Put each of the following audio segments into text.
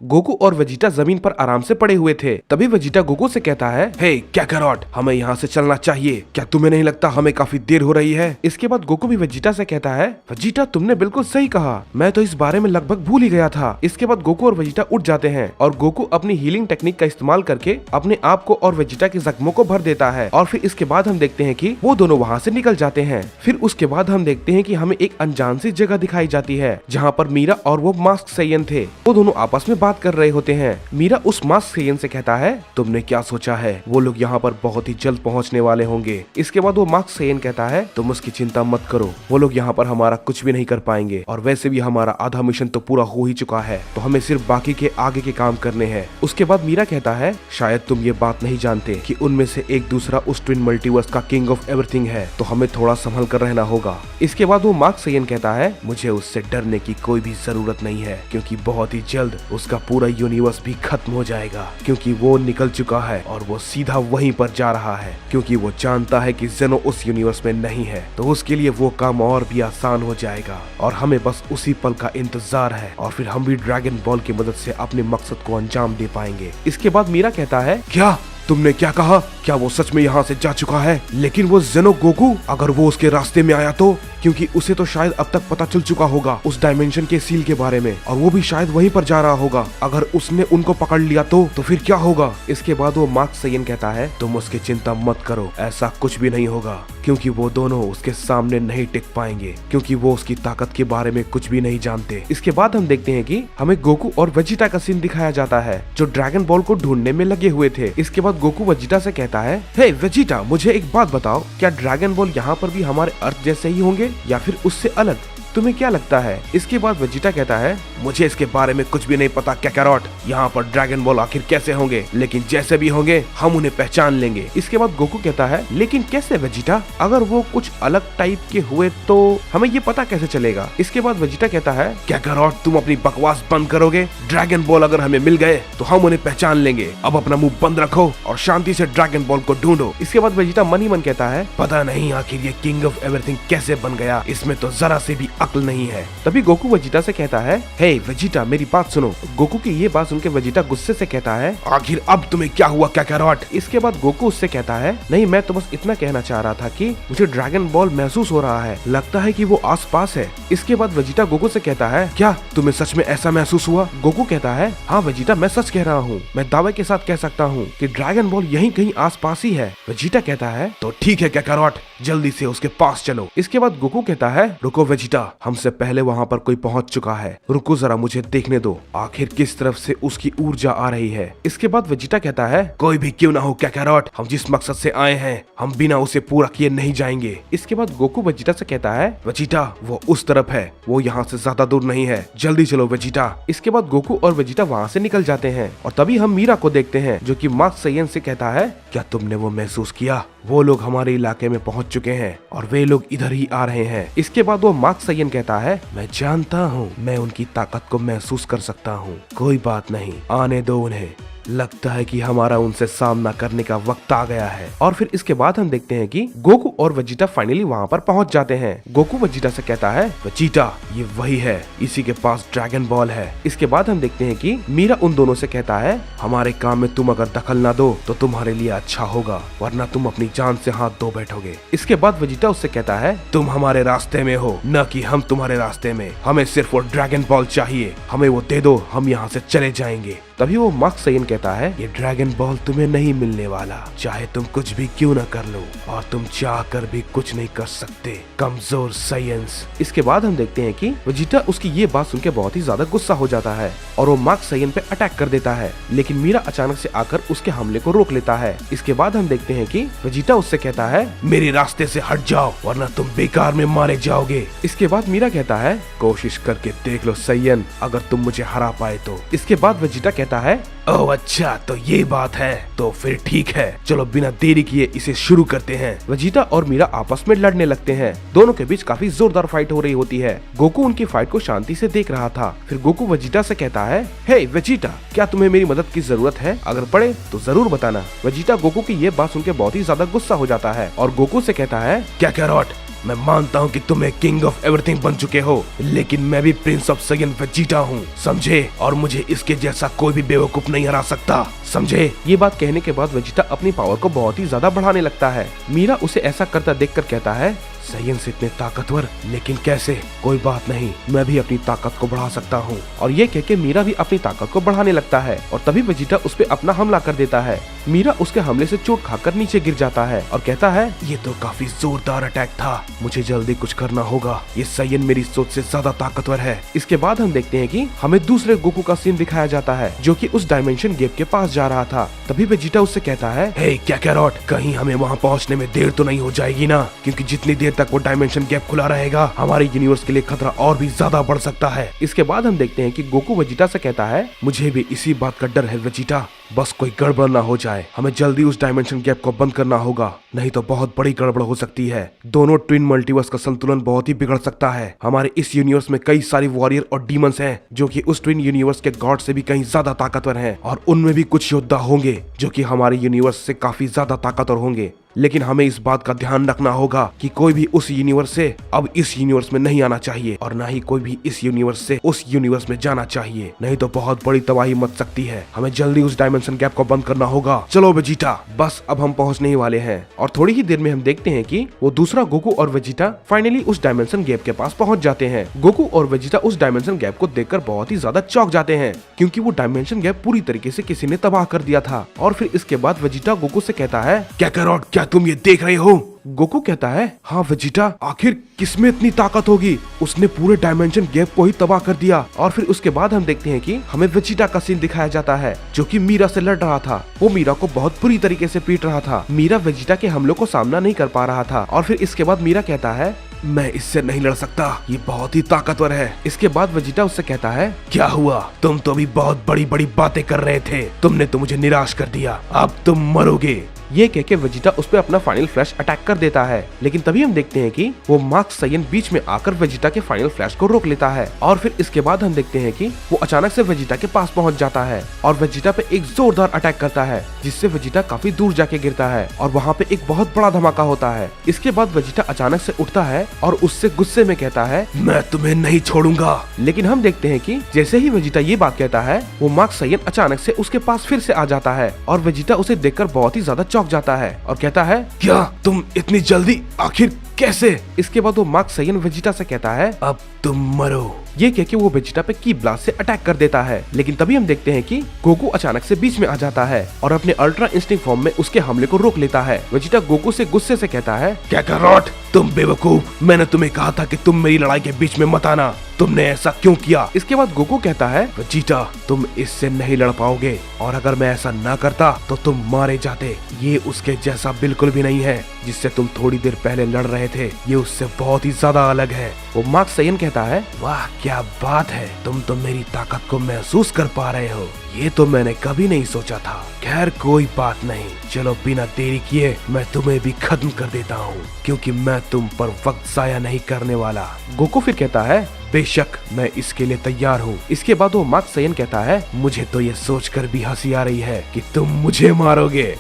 Goku और Vegeta जमीन पर आराम से पड़े हुए थे। तभी वेजिटा गोकू से कहता है, हे कैकारोट, हमें यहाँ से चलना चाहिए। क्या तुम्हें नहीं लगता हमें काफी देर हो रही है? इसके बाद गोकू भी वेजिटा से कहता है, वेजिटा तुमने बिल्कुल सही कहा, मैं तो इस बारे में लगभग भूल ही गया था। इसके बाद गोकू और वेजिटा उठ जाते हैं और गोकू अपनी हीलिंग टेक्निक का इस्तेमाल करके अपने आप को और वेजिटा के जख्मों को भर देता है। और फिर इसके बाद हम देखते हैं कि वो दोनों वहाँ से निकल जाते हैं। फिर उसके बाद हम देखते हैं कि हमें एक अनजान सी जगह दिखाई जाती है जहाँ पर मीरा और वो मास्क सेयन थे। वो दोनों आपस में बात कर रहे होते हैं। मीरा उस मास्क सेयन से कहता है, तुमने क्या सोचा है, वो लोग यहाँ पर बहुत ही जल्द पहुँचने वाले होंगे। इसके बाद वो मास्क सेयन कहता है, तुम उसकी चिंता मत करो, वो लोग यहाँ पर हमारा कुछ भी नहीं कर पाएंगे और वैसे भी हमारा आधा मिशन तो पूरा हो ही चुका है, तो हमें सिर्फ बाकी के आगे के काम करने हैं। उसके बाद मीरा कहता है, शायद तुम ये बात नहीं जानते कि उनमें से एक दूसरा उस ट्विन मल्टीवर्स का किंग ऑफ एवरीथिंग है, तो हमें थोड़ा संभल कर रहना होगा। इसके बाद वो मार्क सेयन कहता है, मुझे उससे डरने की कोई भी जरूरत नहीं है, क्योंकि बहुत ही जल्द उसका पूरा यूनिवर्स भी खत्म हो जाएगा, क्योंकि वो निकल चुका है और वो सीधा वहीं पर जा रहा है, क्योंकि वो जानता है कि जेनो उस यूनिवर्स में नहीं है, तो उसके लिए वो काम और भी आसान हो जाएगा और हमें बस उसी पल का इंतजार है और फिर हम भी ड्रैगन बॉल की मदद से अपने मकसद को अंजाम दे पाएंगे। इसके बाद मीरा कहता है, क्या तुमने क्या कहा? क्या वो सच में यहाँ से जा चुका है? लेकिन वो जेनो गोकू, अगर वो उसके रास्ते में आया तो, क्योंकि उसे तो शायद अब तक पता चल चुका होगा उस डायमेंशन के सील के बारे में और वो भी शायद वहीं पर जा रहा होगा। अगर उसने उनको पकड़ लिया तो फिर क्या होगा? इसके बाद वो मार्क सेयन कहता है, तुम उसकी चिंता मत करो, ऐसा कुछ भी नहीं होगा, क्योंकि वो दोनों उसके सामने नहीं टिक पाएंगे, क्योंकि वो उसकी ताकत के बारे में कुछ भी नहीं जानते। इसके बाद हम देखते हैं कि हमें गोकू और वेजिटा का सीन दिखाया जाता है जो ड्रैगन बॉल को ढूंढने में लगे हुए थे। इसके बाद गोकू वेजिटा से कहता है, हे वेजिटा, मुझे एक बात बताओ, क्या ड्रैगन बॉल यहाँ पर भी हमारे अर्थ जैसे ही होंगे या फिर उससे अलग? तुम्हें क्या लगता है? इसके बाद वेजिटा कहता है, मुझे इसके बारे में कुछ भी नहीं पता कैकारोट, यहाँ पर ड्रैगन बॉल आखिर कैसे होंगे, लेकिन जैसे भी होंगे हम उन्हें पहचान लेंगे। इसके बाद गोकू कहता है, लेकिन कैसे वेजिटा? अगर वो कुछ अलग टाइप के हुए तो हमें ये पता कैसे चलेगा? इसके बाद वेजिटा कहता है, कैकारोट तुम अपनी बकवास बंद करोगे? ड्रैगन बॉल अगर हमें मिल गए तो हम उन्हें पहचान लेंगे। अब अपना मुंह बंद रखो और शांति से ड्रैगन बॉल को ढूंढो। इसके बाद वेजिटा मन ही मन कहता है, पता नहीं आखिर ये किंग ऑफ एवरीथिंग कैसे बन गया, इसमें तो जरा से भी अक्ल नहीं है। तभी गोकू वेजिटा से कहता है, हे वेजिटा मेरी बात सुनो। गोकू की ये बात सुनकर वेजिटा गुस्से से कहता है, आखिर अब तुम्हें क्या हुआ कैकारोट? इसके बाद गोकू उससे कहता है, नहीं मैं तो बस इतना कहना चाह रहा था कि मुझे ड्रैगन बॉल महसूस हो रहा है, लगता है कि वो आसपास है। इसके बाद वेजिटा गोकू से कहता है, क्या तुम्हें सच में ऐसा महसूस हुआ? गोकू कहता है, हाँ वेजिटा मैं सच कह रहा हूँ, मैं दावे के साथ कह सकता हूँ कि ड्रैगन बॉल यहीं कहीं आसपास ही है। वेजिटा कहता है, तो ठीक है कैकारोट, जल्दी से उसके पास चलो। इसके बाद गोकू कहता है, रुको वेजिटा, हमसे पहले वहाँ पर कोई पहुँच चुका है, रुको जरा मुझे देखने दो आखिर किस तरफ से उसकी ऊर्जा आ रही है। इसके बाद वेजिटा कहता है, कोई भी क्यों ना हो कैकारोट, हम जिस मकसद से आए हैं हम बिना उसे पूरा किए नहीं जाएंगे। इसके बाद गोकू वेजिटा से कहता है, वेजिटा वो उस तरफ है, वो यहाँ से ज्यादा दूर नहीं है, जल्दी चलो वेजिटा। इसके बाद गोकू और वेजिटा वहाँ से निकल जाते हैं और तभी हम मीरा को देखते हैं जो कि मार्क सेयन से कहता है, क्या तुमने वो महसूस किया? वो लोग हमारे इलाके में पहुंच चुके हैं और वे लोग इधर ही आ रहे हैं। इसके बाद वो मार्क सेयन कहता है, मैं जानता हूँ, मैं उनकी ताकत को महसूस कर सकता हूँ, कोई बात नहीं, आने दो उन्हें, लगता है कि हमारा उनसे सामना करने का वक्त आ गया है। और फिर इसके बाद हम देखते हैं कि गोकू और वेजिटा फाइनली वहाँ पर पहुँच जाते हैं। गोकू वेजिटा से कहता है, वेजिटा ये वही है, इसी के पास ड्रैगन बॉल है। इसके बाद हम देखते हैं कि मीरा उन दोनों से कहता है, हमारे काम में तुम अगर दखल ना दो तो तुम्हारे लिए अच्छा होगा, वरना तुम अपनी जान से हाथ धो बैठोगे। इसके बाद वेजिटा उससे कहता है, तुम हमारे रास्ते में हो, न कि हम तुम्हारे रास्ते में, हमें सिर्फ वो ड्रैगन बॉल चाहिए, हमें वो दे दो, हम यहाँ से चले जाएंगे। तभी वो मार्क सेयन कहता है, ये ड्रैगन बॉल तुम्हें नहीं मिलने वाला, चाहे तुम कुछ भी क्यों न कर लो, और तुम चाह कर भी कुछ नहीं कर सकते, कमजोर साइंस। इसके बाद हम देखते हैं कि वेजिटा उसकी ये बात सुनकर बहुत ही ज्यादा गुस्सा हो जाता है और वो मार्क सेयन पे अटैक कर देता है, लेकिन मीरा अचानक से आकर उसके हमले को रोक लेता है। इसके बाद हम देखते हैं कि वेजिटा उससे कहता है, मेरे रास्ते से हट जाओ वरना तुम बेकार में मारे जाओगे। इसके बाद मीरा कहता है, कोशिश करके देख लो सैयन, अगर तुम मुझे हरा पाए तो। इसके बाद वेजिटा कहता है, ओह अच्छा तो ये बात है, तो फिर ठीक है, चलो बिना देरी किए इसे शुरू करते हैं। वेजिटा और मीरा आपस में लड़ने लगते हैं, दोनों के बीच काफी जोरदार फाइट हो रही होती है। गोकू उनकी फाइट को शांति से देख रहा था। फिर गोकू वेजिटा से कहता है, हे वेजिटा, क्या तुम्हें मेरी मदद की जरूरत है? अगर पड़े तो जरूर बताना। वेजिटा गोकू की ये बात सुनकर बहुत ही ज्यादा गुस्सा हो जाता है और गोकू से कहता है, क्या कैरोट, मैं मानता हूँ कि तुम एक किंग ऑफ एवरीथिंग बन चुके हो, लेकिन मैं भी प्रिंस ऑफ सैयन वेजिटा हूँ, समझे? और मुझे इसके जैसा कोई भी बेवकूफ नहीं हरा सकता, समझे? ये बात कहने के बाद वेजिटा अपनी पावर को बहुत ही ज्यादा बढ़ाने लगता है। मीरा उसे ऐसा करता देखकर कहता है, सैयन से इतने ताकतवर, लेकिन कैसे? कोई बात नहीं, मैं भी अपनी ताकत को बढ़ा सकता हूँ। और ये कह के मीरा भी अपनी ताकत को बढ़ाने लगता है और तभी वेजिटा उस पे अपना हमला कर देता है। मीरा उसके हमले से चोट खाकर नीचे गिर जाता है और कहता है, ये तो काफी जोरदार अटैक था, मुझे जल्दी कुछ करना होगा, ये सैयन मेरी सोच से ज्यादा ताकतवर है। इसके बाद हम देखते हैं कि हमें दूसरे गोकू का सीन दिखाया जाता है जो कि उस डायमेंशन गेप के पास जा रहा था। तभी वेजिटा उससे कहता है, हे काकारोट, कहीं हमें वहाँ पहुँचने में देर तो नहीं हो जाएगी ना? क्योंकि जितनी देर तक वो डायमेंशन गैप खुला रहेगा, हमारे यूनिवर्स के लिए खतरा और भी ज्यादा बढ़ सकता है। इसके बाद हम देखते हैं कि गोकू वेजिटा से कहता है, मुझे भी इसी बात का डर है वेजिटा, बस कोई गड़बड़ ना हो जाए, हमें जल्दी उस डायमेंशन गैप को बंद करना होगा, नहीं तो बहुत बड़ी गड़बड़ हो सकती है। दोनों ट्विन मल्टीवर्स का संतुलन बहुत ही बिगड़ सकता है। हमारे इस यूनिवर्स में कई सारी वॉरियर और डीमंस हैं जो कि उस ट्विन यूनिवर्स के गॉड से भी कहीं ज्यादा ताकतवर हैं, और उनमें भी कुछ योद्धा होंगे जो कि हमारे यूनिवर्स से काफी ज्यादा ताकतवर होंगे। लेकिन हमें इस बात का ध्यान रखना होगा कि कोई भी उस यूनिवर्स से अब इस यूनिवर्स में नहीं आना चाहिए और ना ही कोई भी इस यूनिवर्स से उस यूनिवर्स में जाना चाहिए, नहीं तो बहुत बड़ी तबाही मच सकती है। हमें जल्दी उस डायमेंशन गैप को बंद करना होगा। चलो वेजिटा, बस अब हम पहुंचने ही वाले हैं। और थोड़ी ही देर में हम देखते हैं कि वो दूसरा गोकू और वेजिटा फाइनली उस डायमेंशन गैप के पास पहुंच जाते हैं। गोकू और वेजिटा उस डायमेंशन गैप को देखकर बहुत ही ज्यादा चौंक जाते हैं, क्योंकि वो डायमेंशन गैप पूरी तरीके से किसी ने तबाह कर दिया था। और फिर इसके बाद वेजिटा गोकू से कहता है, काकारोट, क्या तुम ये देख रहे हो? गोकू कहता है, हाँ वेजिटा, आखिर किसमें इतनी ताकत होगी, उसने पूरे डायमेंशन गैप को ही तबाह कर दिया। और फिर उसके बाद हम देखते हैं कि हमें वेजिटा का सीन दिखाया जाता है जो कि मीरा से लड़ रहा था। वो मीरा को बहुत बुरी तरीके से पीट रहा था। मीरा वेजिटा के हमलों को सामना नहीं कर पा रहा था। और फिर इसके बाद मीरा कहता है, मैं इससे नहीं लड़ सकता, ये बहुत ही ताकतवर है। इसके बाद वेजिटा उससे कहता है, क्या हुआ? तुम तो अभी बहुत बड़ी बड़ी बातें कर रहे थे, तुमने तो मुझे निराश कर दिया, अब तुम मरोगे। ये कह के वेजिटा उस पे अपना फाइनल फ्लैश अटैक कर देता है, लेकिन तभी हम देखते हैं कि वो मार्क सैयन बीच में आकर वेजिटा के फाइनल फ्लैश को रोक लेता है। और फिर इसके बाद हम देखते हैं कि वो अचानक से वेजिटा के पास पहुंच जाता है और वेजिटा पे एक जोरदार अटैक करता है, जिससे वेजिटा काफी दूर जाके गिरता है और वहाँ पे एक बहुत बड़ा धमाका होता है। इसके बाद वेजिटा अचानक से उठता है और उससे गुस्से में कहता है, मैं तुम्हें नहीं छोड़ूंगा। लेकिन हम देखते हैं कि जैसे ही वेजिटा ये बात कहता है, वो मार्क सैयन अचानक से उसके पास फिर से आ जाता है और वेजिटा उसे देखकर बहुत ही ज्यादा चौंक जाता है और कहता है, क्या तुम इतनी जल्दी, आखिर कैसे? इसके बाद वो मार्क सैयन वेजिटा से कहता है, अब तुम मरो। ये कह के वो वेजिटा पे की ब्लास्ट से अटैक कर देता है, लेकिन तभी हम देखते हैं कि गोकू अचानक से बीच में आ जाता है और अपने अल्ट्रा इंस्टिंक्ट फॉर्म में उसके हमले को रोक लेता है। वेजिटा गोकू से गुस्से से कहता है, काकारोट, तुम बेवकूफ, मैंने तुम्हें कहा था कि तुम मेरी लड़ाई के बीच में मत आना, तुमने ऐसा क्यों किया? इसके बाद गोकू कहता है, वेजिटा, तुम इससे नहीं लड़ पाओगे और अगर मैं ऐसा ना करता तो तुम मारे जाते। ये उसके जैसा बिल्कुल भी नहीं है जिससे तुम थोड़ी देर पहले लड़ रहे थे, ये उससे बहुत ही ज्यादा अलग है। वो मार्क सैयन कहता है, वाह क्या बात है, तुम तो मेरी ताकत को महसूस कर पा रहे हो, ये तो मैंने कभी नहीं सोचा था। खैर कोई बात नहीं, चलो बिना देरी किए मैं तुम्हें भी खत्म कर देता हूँ, क्योंकि मैं तुम पर वक्त जाया नहीं करने वाला। गोकू फिर कहता है, बेशक मैं इसके लिए तैयार हूँ। इसके बाद वो मार्क सैयन कहता है, मुझे तो ये सोचकर भी हंसी आ रही है कि तुम मुझे मारोगे।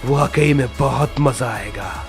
वाकई में बहुत मजा आएगा।